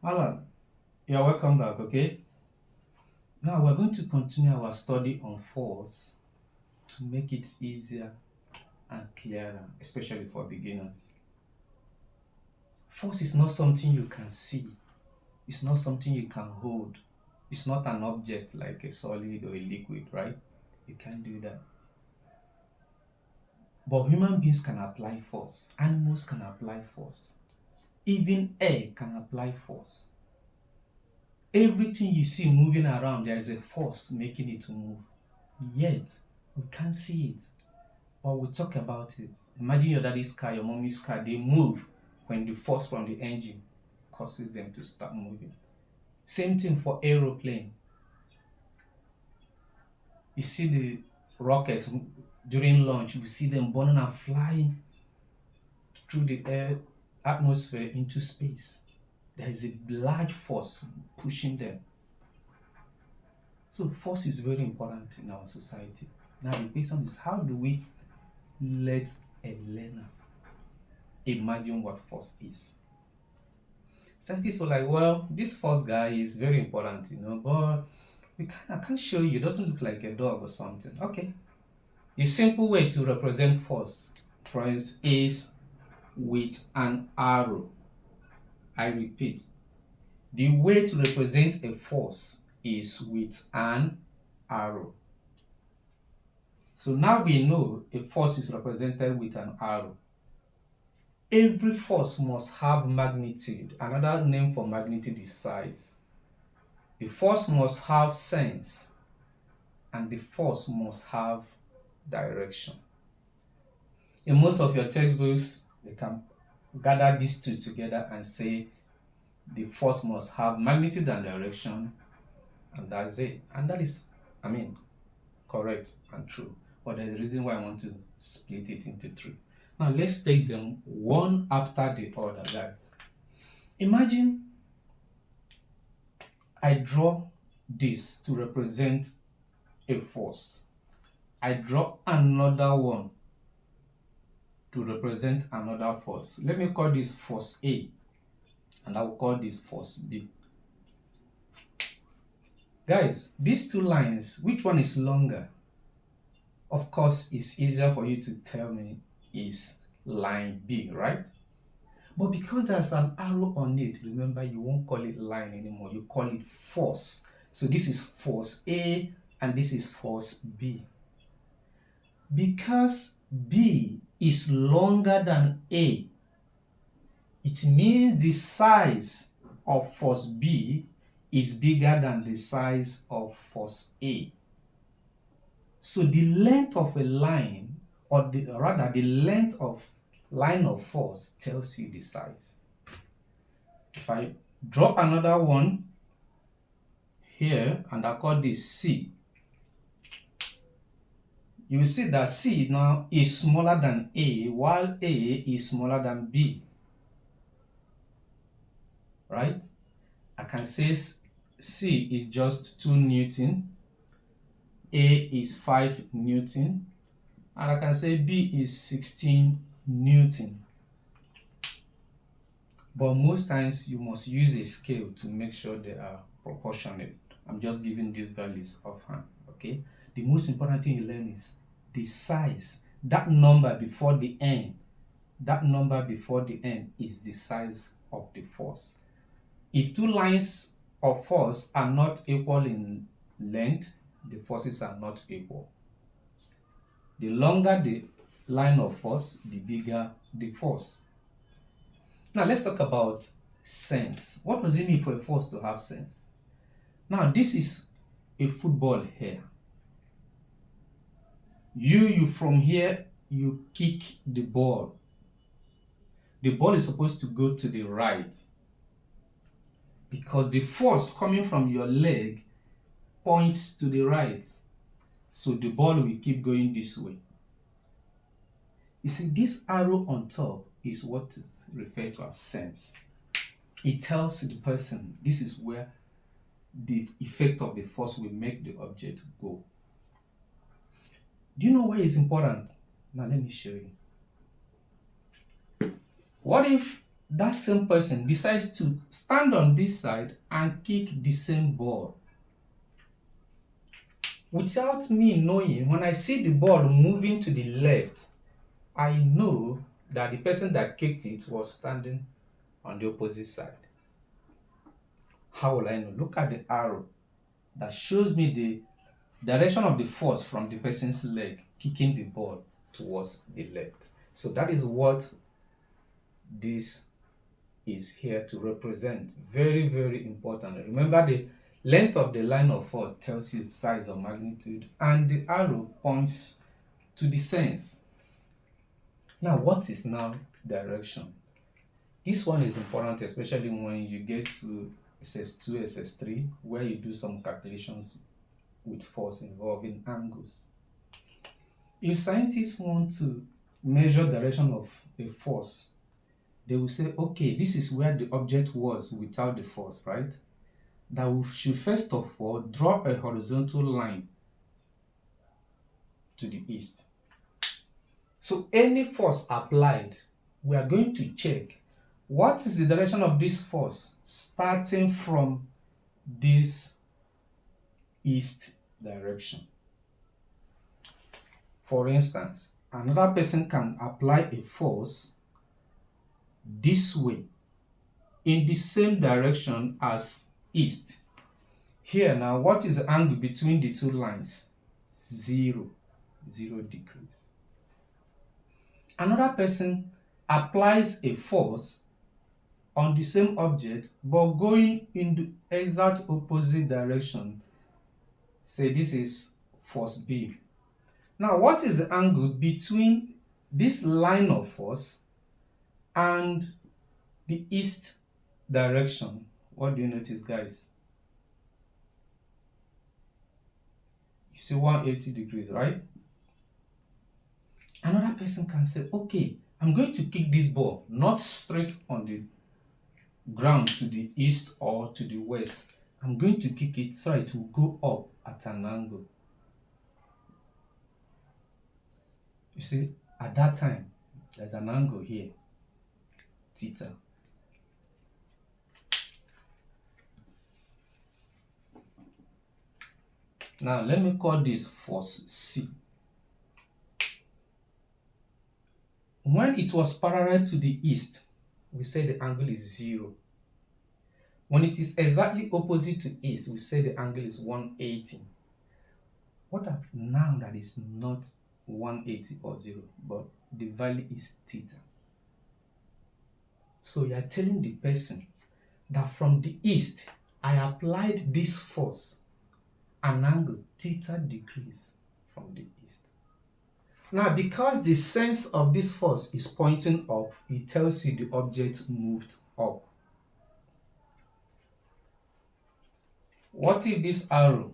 Alan, you're welcome back, okay? Now we're going to continue our study on force to make it easier and clearer, especially for beginners. Force is not something you can see, it's not something you can hold, it's not an object like a solid or a liquid, right? You can't do that. But human beings can apply force, animals can apply force, even air can apply force. Everything you see moving around, there is a force making it to move. Yet, we can't see it, but we talk about it. Imagine your daddy's car, your mommy's car, they move when the force from the engine causes them to start moving. Same thing for aeroplane. You see the rockets during launch, you see them burning and flying through the air atmosphere into space. There is a large force pushing them. So force is very important in our society. Now the question is, how do we let a learner imagine what force is? Scientists were like, well, this force guy is very important, but I can't show you. It doesn't look like a dog or something. Okay. The simple way to represent force, friends, is with an arrow. I repeat, the way to represent a force is with an arrow. So now we know a force is represented with an arrow. Every force must have magnitude. Another name for magnitude is size. The force must have sense, and the force must have direction. In most of your textbooks, they can gather these two together and say the force must have magnitude and direction, and that's it. And that is, correct and true. But there's a reason why I want to split it into three. Now let's take them one after the other, guys. Imagine I draw this to represent a force. I draw another one to represent another force. Let me call this force A, and I will call this force B. Guys, these two lines, which one is longer? Of course, it's easier for you to tell me is line B, right? But because there's an arrow on it, remember, you won't call it line anymore. You call it force. So this is force A and this is force B. Because B is longer than A, it means the size of force B is bigger than the size of force A. So the length of a line, or rather the length of line of force, tells you the size. If I draw another one here and I call this C, you will see that C now is smaller than A, while A is smaller than B. Right? I can say C is just 2 Newton, A is 5 Newton, and I can say B is 16 Newton. But most times you must use a scale to make sure they are proportionate. I'm just giving these values offhand, okay? The most important thing you learn is the size. That number before the n, is the size of the force. If two lines of force are not equal in length, the forces are not equal. The longer the line of force, the bigger the force. Now let's talk about sense. What does it mean for a force to have sense? Now this is a football here. You from here, you kick the ball. The ball is supposed to go to the right because the force coming from your leg points to the right. So the ball will keep going this way. You see, this arrow on top is what is referred to as sense. It tells the person this is where the effect of the force will make the object go. Do you know why it's important? Now let me show you. What if that same person decides to stand on this side and kick the same ball. Without me knowing, when I see the ball moving to the left, I know that the person that kicked it was standing on the opposite side. How will I know? Look at the arrow that shows me the direction of the force from the person's leg kicking the ball towards the left. So that is what this is here to represent. Very, very important. Remember, the length of the line of force tells you size or magnitude, and the arrow points to the sense. Now, what is now direction? This one is important, especially when you get to SS2, SS3, where you do some calculations with force involving angles. If scientists want to measure direction of a force, they will say, okay, this is where the object was without the force, right? That we should first of all draw a horizontal line to the east. So any force applied, we are going to check what is the direction of this force starting from this east direction. For instance, another person can apply a force this way in the same direction as east. Here now, what is the angle between the two lines? 0 degrees. Another person applies a force on the same object but going in the exact opposite direction. Say this is force B. Now, what is the angle between this line of force and the east direction? What do you notice, guys? You see 180 degrees, right? Another person can say, okay, I'm going to kick this ball not straight on the ground to the east or to the west. I'm going to kick it so it will go up at an angle. You see, at that time, there's an angle here, theta. Now, let me call this force C. When it was parallel to the east, we say the angle is 0. When it is exactly opposite to east, we say the angle is 180. What if now that is not 180 or 0, but the value is theta? So you are telling the person that from the east, I applied this force, an angle theta degrees from the east. Now, because the sense of this force is pointing up, it tells you the object moved up. What if this arrow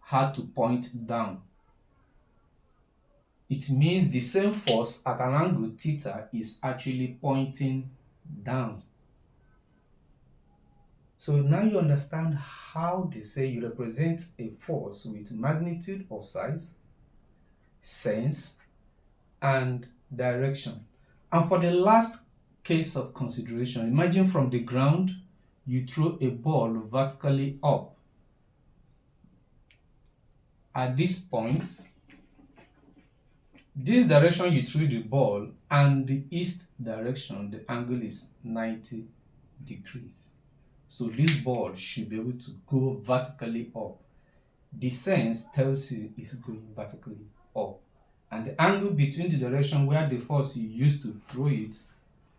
had to point down? It means the same force at an angle theta is actually pointing down. So now you understand how they say you represent a force with magnitude or size, sense, and direction. And for the last case of consideration, imagine from the ground you throw a ball vertically up. At this point, this direction you threw the ball and the east direction, the angle is 90 degrees. So this ball should be able to go vertically up. The sense tells you it's going vertically up. And the angle between the direction where the force you used to throw it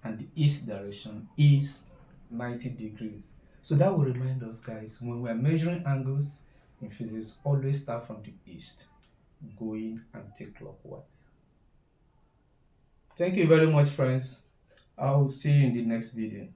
and the east direction is 90 degrees. So that will remind us, guys, when we're measuring angles in physics, always start from the east, going anti-clockwise. Thank you very much, friends. I'll see you in the next video.